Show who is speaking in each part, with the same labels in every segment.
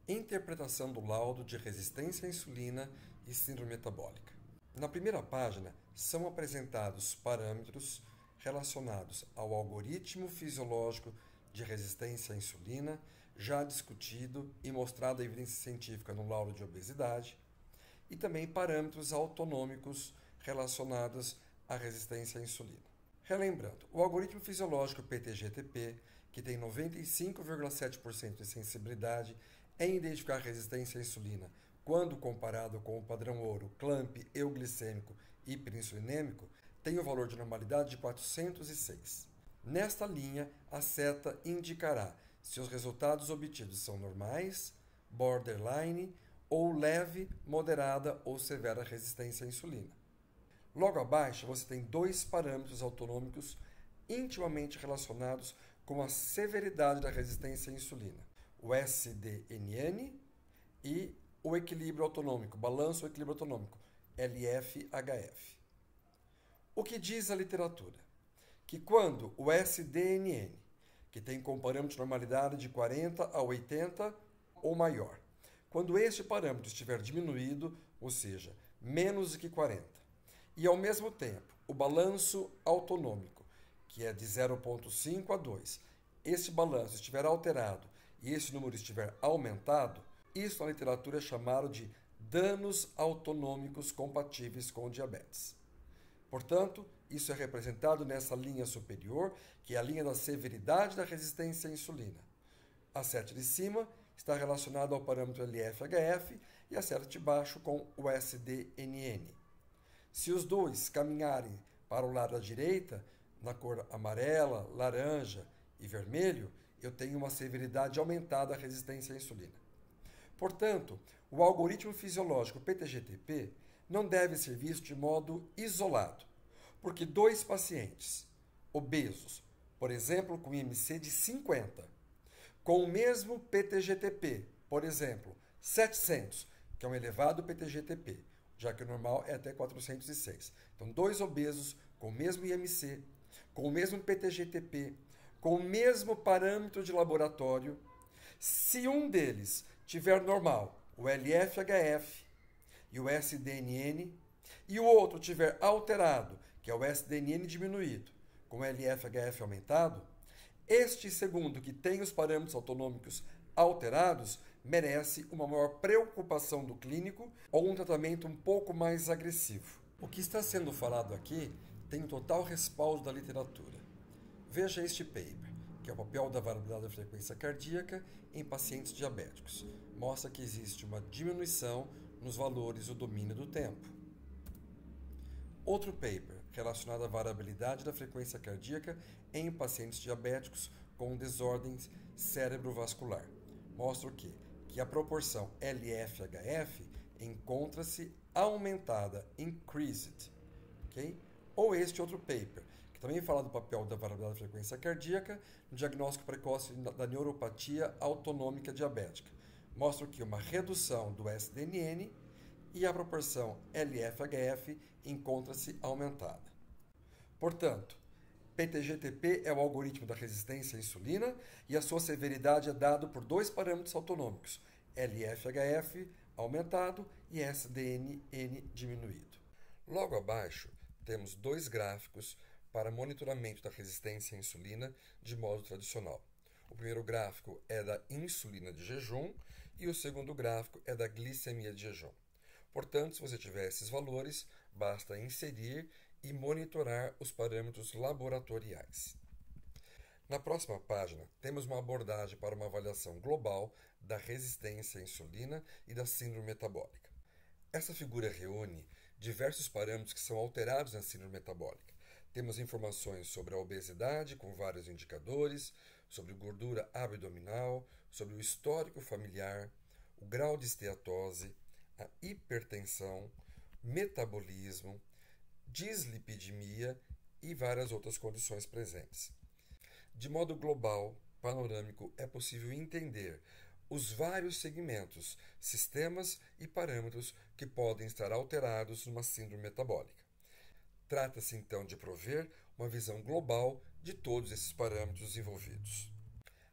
Speaker 1: Interpretação do laudo de resistência à insulina e síndrome metabólica. Na primeira página, são apresentados parâmetros relacionados ao algoritmo fisiológico de resistência à insulina, já discutido e mostrado a evidência científica no laudo de obesidade, e também parâmetros autonômicos relacionados à resistência à insulina. Relembrando, o algoritmo fisiológico PTGTP, que tem 95,7% de sensibilidade em identificar resistência à insulina quando comparado com o padrão ouro CLAMP euglicêmico hiperinsulinêmico, tem o valor de normalidade de 406. Nesta linha, a seta indicará se os resultados obtidos são normais, borderline ou leve, moderada ou severa resistência à insulina. Logo abaixo, você tem dois parâmetros autonômicos intimamente relacionados com a severidade da resistência à insulina: o SDNN e o equilíbrio autonômico, balanço ou equilíbrio autonômico, LF-HF. O que diz a literatura? Que quando o SDNN, que tem como parâmetro de normalidade de 40 a 80 ou maior, quando este parâmetro estiver diminuído, ou seja, menos do que 40, e ao mesmo tempo o balanço autonômico, que é de 0,5 a 2, esse balanço estiver alterado e esse número estiver aumentado, isso na literatura é chamado de danos autonômicos compatíveis com o diabetes. Portanto, isso é representado nessa linha superior, que é a linha da severidade da resistência à insulina. A seta de cima está relacionada ao parâmetro LF-HF e a seta de baixo com o SDNN. Se os dois caminharem para o lado da direita, na cor amarela, laranja e vermelho, eu tenho uma severidade aumentada da resistência à insulina. Portanto, o algoritmo fisiológico PTGTP não deve ser visto de modo isolado, porque dois pacientes obesos, por exemplo, com IMC de 50, com o mesmo PTGTP, por exemplo, 700, que é um elevado PTGTP, já que o normal é até 406. Então, dois obesos com o mesmo IMC, com o mesmo PTGTP, com o mesmo parâmetro de laboratório, se um deles tiver normal, o LF-HF e o SDNN, e o outro tiver alterado, que é o SDNN diminuído, com o LF-HF aumentado, este segundo, que tem os parâmetros autonômicos alterados, merece uma maior preocupação do clínico ou um tratamento um pouco mais agressivo. O que está sendo falado aqui tem total respaldo da literatura. Veja este paper, que é o papel da variabilidade da frequência cardíaca em pacientes diabéticos. Mostra que existe uma diminuição nos valores do domínio do tempo. Outro paper, relacionado à variabilidade da frequência cardíaca em pacientes diabéticos com desordens cerebrovascular. Mostra o quê? Que a proporção LF-HF encontra-se aumentada, increased. Okay? Ou este outro paper, que também fala do papel da variabilidade da frequência cardíaca no diagnóstico precoce da neuropatia autonômica diabética. Mostra que uma redução do SDNN e a proporção LF-HF encontra-se aumentada. Portanto, PTGTP é o algoritmo da resistência à insulina e a sua severidade é dado por dois parâmetros autonômicos, LF-HF aumentado e SDNN diminuído. Logo abaixo, temos dois gráficos para monitoramento da resistência à insulina de modo tradicional. O primeiro gráfico é da insulina de jejum e o segundo gráfico é da glicemia de jejum. Portanto, se você tiver esses valores, basta inserir e monitorar os parâmetros laboratoriais. Na próxima página, temos uma abordagem para uma avaliação global da resistência à insulina e da síndrome metabólica. Essa figura reúne diversos parâmetros que são alterados na síndrome metabólica. Temos informações sobre a obesidade, com vários indicadores, sobre gordura abdominal, sobre o histórico familiar, o grau de esteatose, a hipertensão, metabolismo, dislipidemia e várias outras condições presentes. De modo global, panorâmico, é possível entender os vários segmentos, sistemas e parâmetros que podem estar alterados numa síndrome metabólica. Trata-se então de prover uma visão global de todos esses parâmetros envolvidos.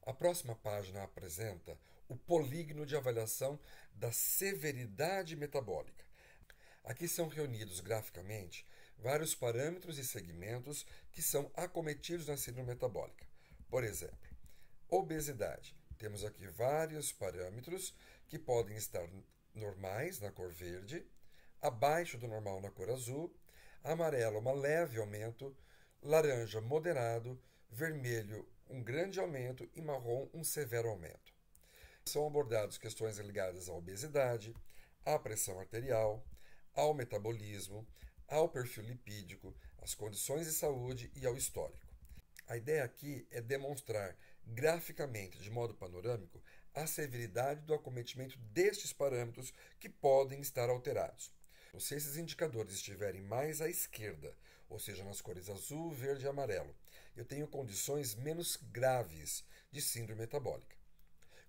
Speaker 1: A próxima página apresenta o polígono de avaliação da severidade metabólica. Aqui são reunidos graficamente vários parâmetros e segmentos que são acometidos na síndrome metabólica. Por exemplo, obesidade. Temos aqui vários parâmetros que podem estar normais na cor verde, abaixo do normal na cor azul, amarelo uma leve aumento, laranja moderado, vermelho um grande aumento e marrom um severo aumento. São abordadas questões ligadas à obesidade, à pressão arterial, ao metabolismo, ao perfil lipídico, às condições de saúde e ao histórico. A ideia aqui é demonstrar graficamente, de modo panorâmico, a severidade do acometimento destes parâmetros que podem estar alterados. Se esses indicadores estiverem mais à esquerda, ou seja, nas cores azul, verde e amarelo, eu tenho condições menos graves de síndrome metabólica.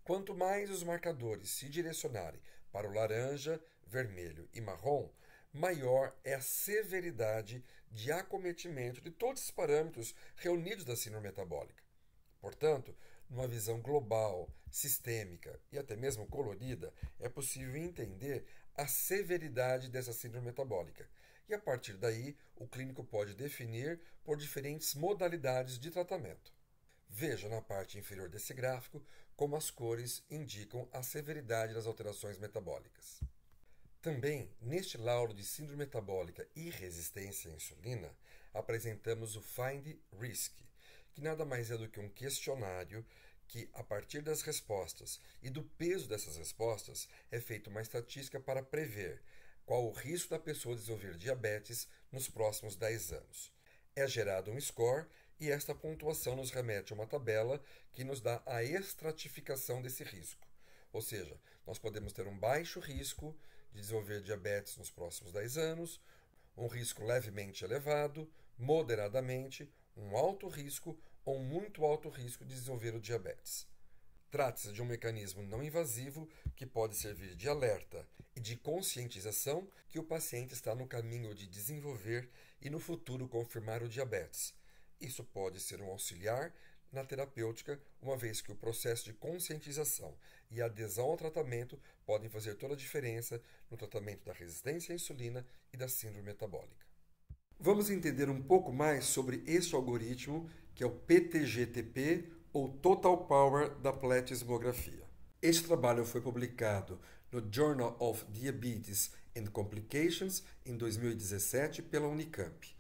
Speaker 1: Quanto mais os marcadores se direcionarem para o laranja, vermelho e marrom, maior é a severidade de acometimento de todos esses parâmetros reunidos da síndrome metabólica. Portanto, numa visão global, sistêmica e até mesmo colorida, é possível entender a severidade dessa síndrome metabólica. E a partir daí, o clínico pode definir por diferentes modalidades de tratamento. Veja na parte inferior desse gráfico como as cores indicam a severidade das alterações metabólicas. Também, neste laudo de síndrome metabólica e resistência à insulina, apresentamos o Find Risk, que nada mais é do que um questionário que, a partir das respostas e do peso dessas respostas, é feita uma estatística para prever qual o risco da pessoa desenvolver diabetes nos próximos 10 anos. É gerado um score e esta pontuação nos remete a uma tabela que nos dá a estratificação desse risco. Ou seja, nós podemos ter um baixo risco de desenvolver diabetes nos próximos 10 anos, um risco levemente elevado, moderadamente, um alto risco ou muito alto risco de desenvolver o diabetes. Trata-se de um mecanismo não invasivo que pode servir de alerta e de conscientização que o paciente está no caminho de desenvolver e no futuro confirmar o diabetes. Isso pode ser um auxiliar na terapêutica, uma vez que o processo de conscientização e adesão ao tratamento podem fazer toda a diferença no tratamento da resistência à insulina e da síndrome metabólica. Vamos entender um pouco mais sobre este algoritmo, que é o PTGTP, ou Total Power da pletismografia. Este trabalho foi publicado no Journal of Diabetes and Complications em 2017 pela Unicamp.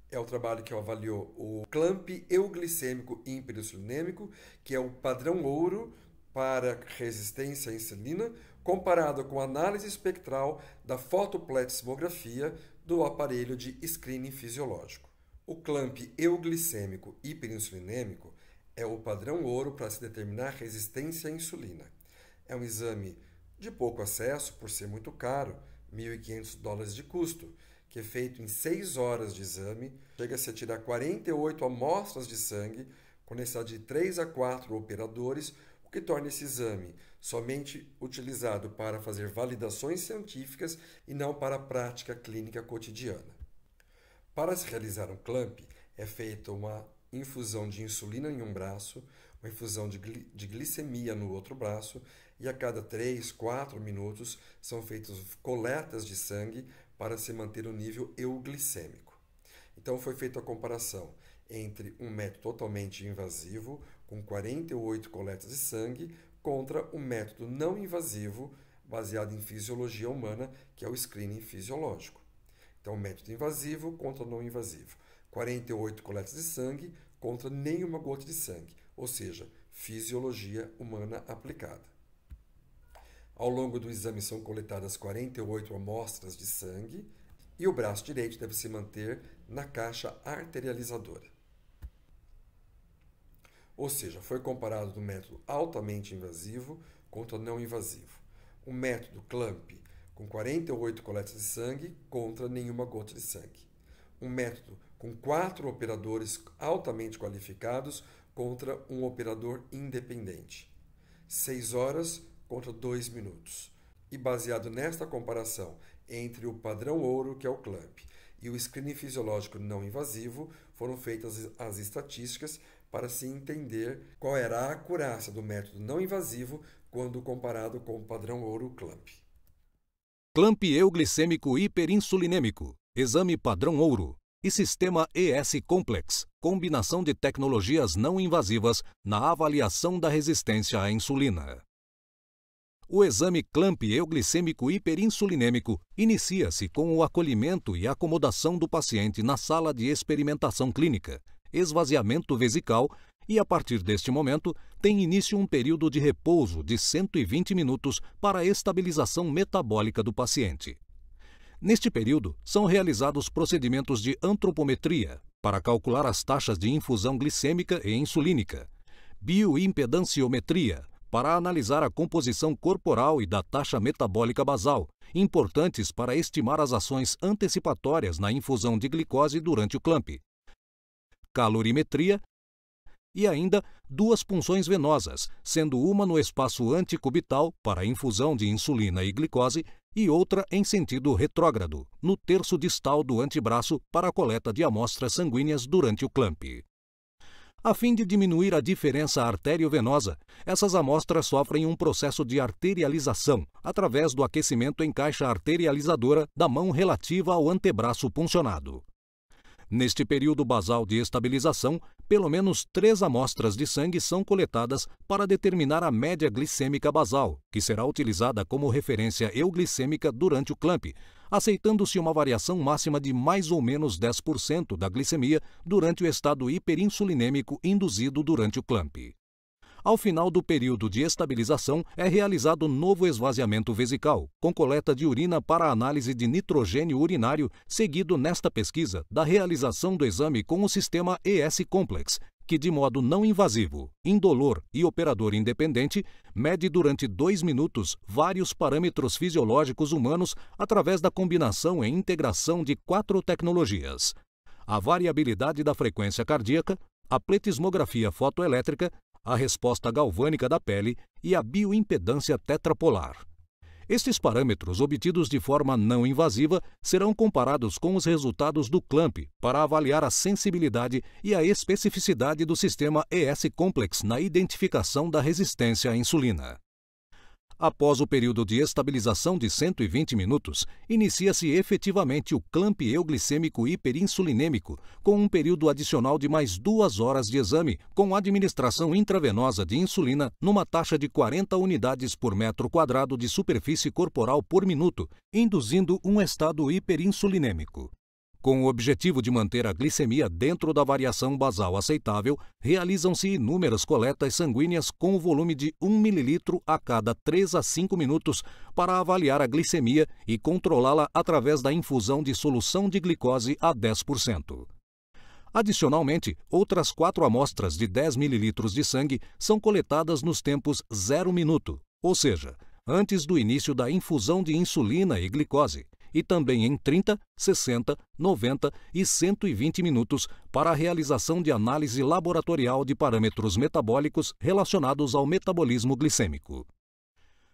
Speaker 1: É o trabalho que avaliou o clamp euglicêmico hiperinsulinêmico, que é o padrão ouro para resistência à insulina, comparado com a análise espectral da fotopletismografia do aparelho de screening fisiológico. O clamp euglicêmico hiperinsulinêmico é o padrão ouro para se determinar resistência à insulina. É um exame de pouco acesso, por ser muito caro, $1.500 de custo, que é feito em 6 horas de exame, chega-se a tirar 48 amostras de sangue, com necessidade de 3 a 4 operadores, o que torna esse exame somente utilizado para fazer validações científicas e não para a prática clínica cotidiana. Para se realizar um clamp, é feita uma infusão de insulina em um braço, uma infusão de glicemia no outro braço, e a cada 3, 4 minutos são feitas coletas de sangue para se manter o nível euglicêmico. Então foi feita a comparação entre um método totalmente invasivo, com 48 coletas de sangue, contra um método não invasivo, baseado em fisiologia humana, que é o screening fisiológico. Então, método invasivo contra não invasivo. 48 coletas de sangue contra nenhuma gota de sangue, ou seja, fisiologia humana aplicada. Ao longo do exame são coletadas 48 amostras de sangue e o braço direito deve se manter na caixa arterializadora. Ou seja, foi comparado do método altamente invasivo contra não invasivo. O método clamp com 48 coletas de sangue contra nenhuma gota de sangue. Um método com 4 operadores altamente qualificados contra um operador independente. 6 horas contra 2 minutos. E baseado nesta comparação entre o padrão ouro, que é o clamp, e o screening fisiológico não invasivo, foram feitas as estatísticas para se entender qual era a acurácia do método não invasivo quando comparado com o padrão ouro CLAMP.
Speaker 2: CLAMP euglicêmico hiperinsulinêmico, exame padrão ouro e sistema ES Complex, combinação de tecnologias não invasivas na avaliação da resistência à insulina. O exame CLAMP euglicêmico hiperinsulinêmico inicia-se com o acolhimento e acomodação do paciente na sala de experimentação clínica, esvaziamento vesical e, a partir deste momento, tem início um período de repouso de 120 minutos para a estabilização metabólica do paciente. Neste período, são realizados procedimentos de antropometria para calcular as taxas de infusão glicêmica e insulínica, bioimpedanciometria para analisar a composição corporal e da taxa metabólica basal, importantes para estimar as ações antecipatórias na infusão de glicose durante o CLAMP, calorimetria e ainda 2 punções venosas, sendo uma no espaço anticubital para a infusão de insulina e glicose e outra em sentido retrógrado, no terço distal do antebraço para a coleta de amostras sanguíneas durante o CLAMP. A fim de diminuir a diferença arteriovenosa, essas amostras sofrem um processo de arterialização através do aquecimento em caixa arterializadora da mão relativa ao antebraço puncionado. Neste período basal de estabilização, pelo menos 3 amostras de sangue são coletadas para determinar a média glicêmica basal, que será utilizada como referência euglicêmica durante o CLAMP, aceitando-se uma variação máxima de mais ou menos 10% da glicemia durante o estado hiperinsulinêmico induzido durante o CLAMP. Ao final do período de estabilização, é realizado novo esvaziamento vesical, com coleta de urina para análise de nitrogênio urinário, seguido nesta pesquisa da realização do exame com o sistema ES Complex, que de modo não invasivo, indolor e operador independente, mede durante 2 minutos vários parâmetros fisiológicos humanos através da combinação e integração de 4 tecnologias: a variabilidade da frequência cardíaca, a pletismografia fotoelétrica, a resposta galvânica da pele e a bioimpedância tetrapolar. Estes parâmetros, obtidos de forma não invasiva, serão comparados com os resultados do CLAMP para avaliar a sensibilidade e a especificidade do sistema ES Complex na identificação da resistência à insulina. Após o período de estabilização de 120 minutos, inicia-se efetivamente o CLAMP euglicêmico hiperinsulinêmico, com um período adicional de mais 2 horas de exame, com administração intravenosa de insulina numa taxa de 40 unidades por metro quadrado de superfície corporal por minuto, induzindo um estado hiperinsulinêmico. Com o objetivo de manter a glicemia dentro da variação basal aceitável, realizam-se inúmeras coletas sanguíneas com o volume de 1 ml a cada 3 a 5 minutos para avaliar a glicemia e controlá-la através da infusão de solução de glicose a 10%. Adicionalmente, outras 4 amostras de 10 ml de sangue são coletadas nos tempos 0 minuto, ou seja, antes do início da infusão de insulina e glicose, e também em 30, 60, 90 e 120 minutos para a realização de análise laboratorial de parâmetros metabólicos relacionados ao metabolismo glicêmico.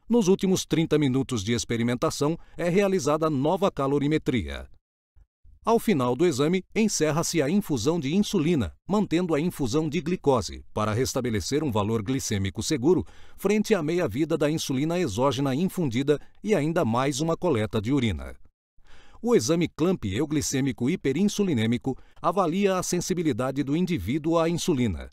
Speaker 2: Nos últimos 30 minutos de experimentação é realizada nova calorimetria. Ao final do exame, encerra-se a infusão de insulina, mantendo a infusão de glicose, para restabelecer um valor glicêmico seguro frente à meia-vida da insulina exógena infundida e ainda mais uma coleta de urina. O exame CLAMP euglicêmico hiperinsulinêmico avalia a sensibilidade do indivíduo à insulina.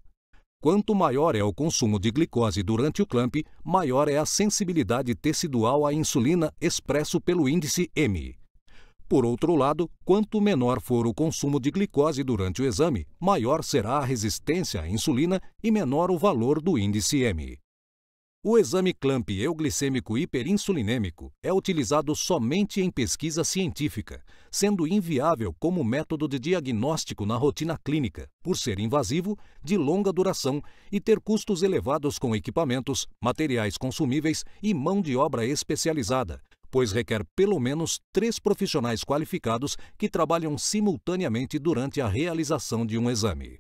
Speaker 2: Quanto maior é o consumo de glicose durante o CLAMP, maior é a sensibilidade tecidual à insulina expresso pelo índice M. Por outro lado, quanto menor for o consumo de glicose durante o exame, maior será a resistência à insulina e menor o valor do índice M. O exame CLAMP euglicêmico hiperinsulinêmico é utilizado somente em pesquisa científica, sendo inviável como método de diagnóstico na rotina clínica, por ser invasivo, de longa duração e ter custos elevados com equipamentos, materiais consumíveis e mão de obra especializada, pois requer pelo menos 3 profissionais qualificados que trabalham simultaneamente durante a realização de um exame.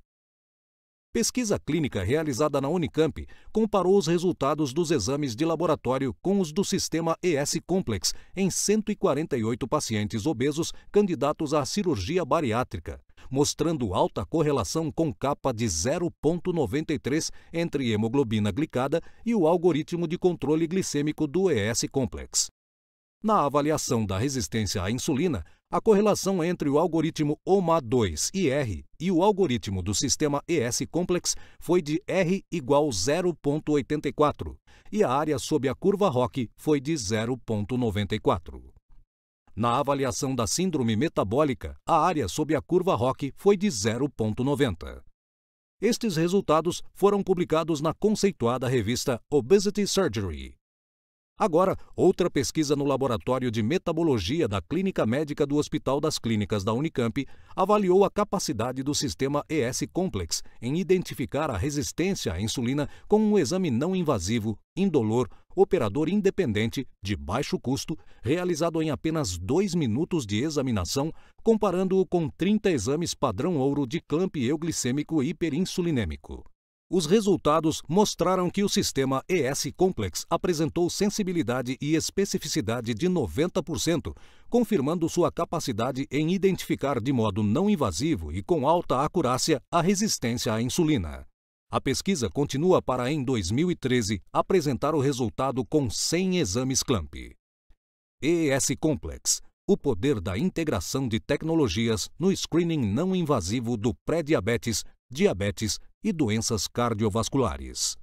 Speaker 2: Pesquisa clínica realizada na Unicamp comparou os resultados dos exames de laboratório com os do sistema ES Complex em 148 pacientes obesos candidatos à cirurgia bariátrica, mostrando alta correlação com capa de 0,93 entre hemoglobina glicada e o algoritmo de controle glicêmico do ES-Complex. Na avaliação da resistência à insulina, a correlação entre o algoritmo OMA2-IR e o algoritmo do sistema ES-Complex foi de R igual 0,84 e a área sob a curva ROC foi de 0,94. Na avaliação da síndrome metabólica, a área sob a curva ROC foi de 0,90. Estes resultados foram publicados na conceituada revista Obesity Surgery. Agora, outra pesquisa no Laboratório de Metabologia da Clínica Médica do Hospital das Clínicas da Unicamp avaliou a capacidade do sistema ES-Complex em identificar a resistência à insulina com um exame não invasivo, indolor, operador independente, de baixo custo, realizado em apenas 2 minutos de examinação, comparando-o com 30 exames padrão ouro de clamp euglicêmico hiperinsulinêmico. Os resultados mostraram que o sistema ES-Complex apresentou sensibilidade e especificidade de 90%, confirmando sua capacidade em identificar de modo não invasivo e com alta acurácia a resistência à insulina. A pesquisa continua para, em 2013, apresentar o resultado com 100 exames clamp. ES-Complex, o poder da integração de tecnologias no screening não invasivo do pré-diabetes, diabetes e doenças cardiovasculares.